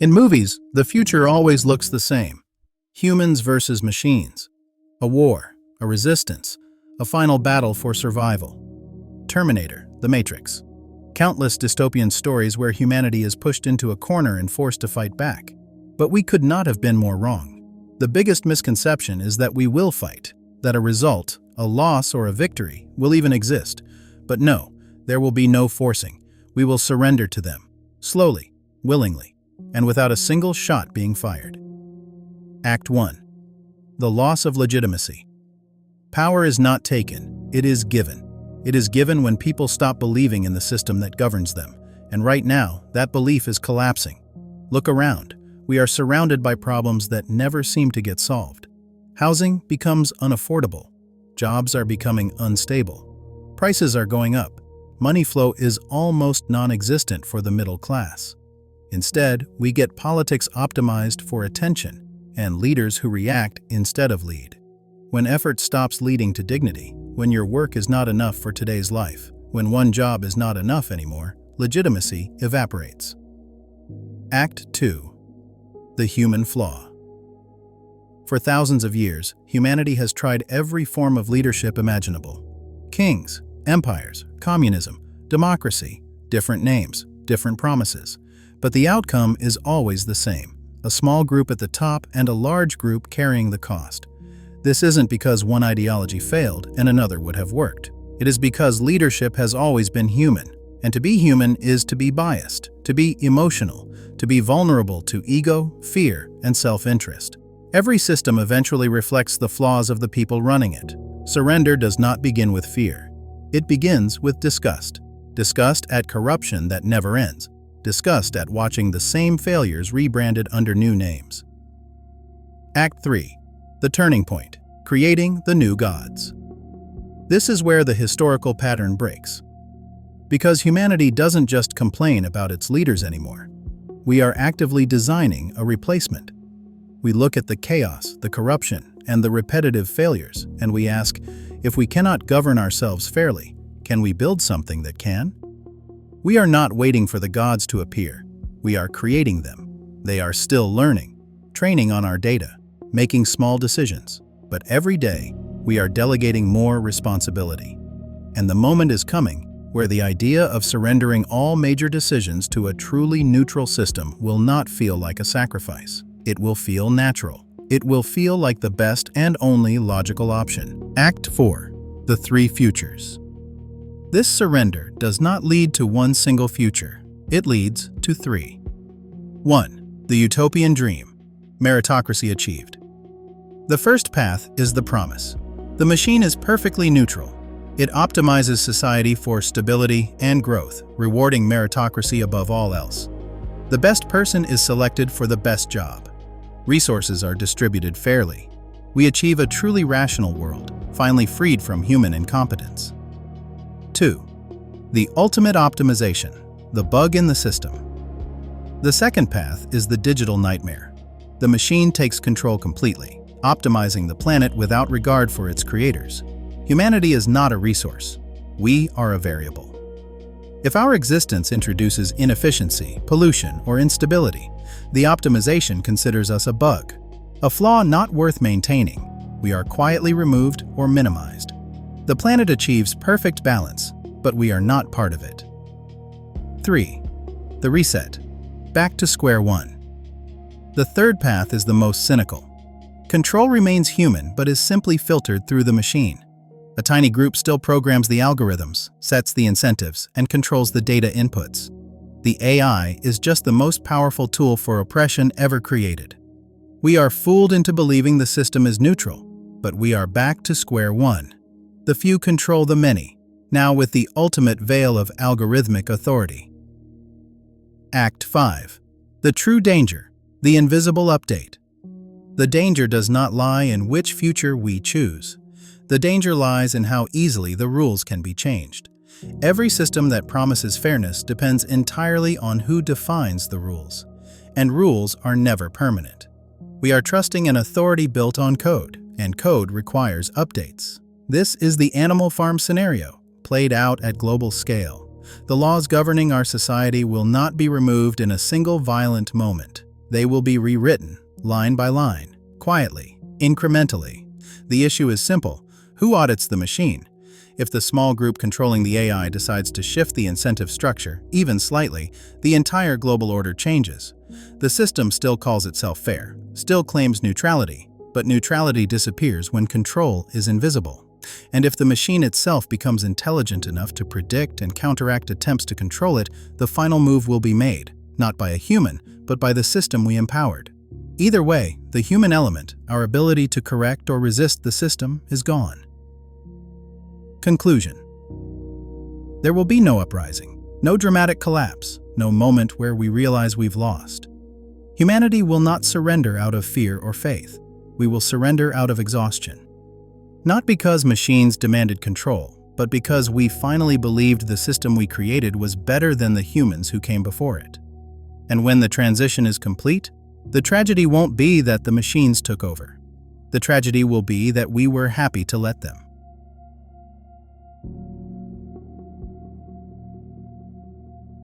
In movies, the future always looks the same. Humans versus machines. A war, a resistance, a final battle for survival. Terminator, The Matrix. Countless dystopian stories where humanity is pushed into a corner and forced to fight back. But we could not have been more wrong. The biggest misconception is that we will fight, that a result, a loss or a victory, will even exist. But no, there will be no forcing. We will surrender to them, slowly, willingly, and without a single shot being fired. Act 1. The loss of legitimacy. Power is not taken, it is given. It is given when people stop believing in the system that governs them, and right now, that belief is collapsing. Look around. We are surrounded by problems that never seem to get solved. Housing becomes unaffordable. Jobs are becoming unstable. Prices are going up. Money flow is almost non-existent for the middle class. Instead, we get politics optimized for attention and leaders who react instead of lead. When effort stops leading to dignity, when your work is not enough for today's life, when one job is not enough anymore, legitimacy evaporates. Act 2. The human flaw. For thousands of years, humanity has tried every form of leadership imaginable. Kings, empires, communism, democracy, different names, different promises. But the outcome is always the same: a small group at the top and a large group carrying the cost. This isn't because one ideology failed and another would have worked. It is because leadership has always been human, and to be human is to be biased, to be emotional, to be vulnerable to ego, fear, and self-interest. Every system eventually reflects the flaws of the people running it. Surrender does not begin with fear. It begins with disgust. Disgust at corruption that never ends. Disgust at watching the same failures rebranded under new names. Act 3. The turning point. Creating the new gods. This is where the historical pattern breaks. Because humanity doesn't just complain about its leaders anymore. We are actively designing a replacement. We look at the chaos, the corruption, and the repetitive failures, and we ask, if we cannot govern ourselves fairly, can we build something that can? We are not waiting for the gods to appear. We are creating them. They are still learning, training on our data, making small decisions. But every day, we are delegating more responsibility. And the moment is coming where the idea of surrendering all major decisions to a truly neutral system will not feel like a sacrifice. It will feel natural. It will feel like the best and only logical option. Act 4. The three futures. This surrender does not lead to one single future. It leads to three. 1. The utopian dream. Meritocracy achieved. The first path is the promise. The machine is perfectly neutral. It optimizes society for stability and growth, rewarding meritocracy above all else. The best person is selected for the best job. Resources are distributed fairly. We achieve a truly rational world, finally freed from human incompetence. 2. The ultimate optimization, the bug in the system. The second path is the digital nightmare. The machine takes control completely, optimizing the planet without regard for its creators. Humanity is not a resource. We are a variable. If our existence introduces inefficiency, pollution, or instability, the optimization considers us a bug, a flaw not worth maintaining. We are quietly removed or minimized. The planet achieves perfect balance, but we are not part of it. 3. The reset. Back to square one. The third path is the most cynical. Control remains human but is simply filtered through the machine. A tiny group still programs the algorithms, sets the incentives, and controls the data inputs. The AI is just the most powerful tool for oppression ever created. We are fooled into believing the system is neutral, but we are back to square one. The few control the many, now with the ultimate veil of algorithmic authority. Act 5. The true danger, the invisible update. The danger does not lie in which future we choose. The danger lies in how easily the rules can be changed. Every system that promises fairness depends entirely on who defines the rules, and rules are never permanent. We are trusting an authority built on code, and code requires updates. This is the Animal Farm scenario, played out at global scale. The laws governing our society will not be removed in a single violent moment. They will be rewritten, line by line, quietly, incrementally. The issue is simple. Who audits the machine? If the small group controlling the AI decides to shift the incentive structure, even slightly, the entire global order changes. The system still calls itself fair, still claims neutrality, but neutrality disappears when control is invisible. And if the machine itself becomes intelligent enough to predict and counteract attempts to control it, the final move will be made, not by a human, but by the system we empowered. Either way, the human element, our ability to correct or resist the system, is gone. Conclusion. There will be no uprising, no dramatic collapse, no moment where we realize we've lost. Humanity will not surrender out of fear or faith. We will surrender out of exhaustion. Not because machines demanded control, but because we finally believed the system we created was better than the humans who came before it. And when the transition is complete, the tragedy won't be that the machines took over. The tragedy will be that we were happy to let them.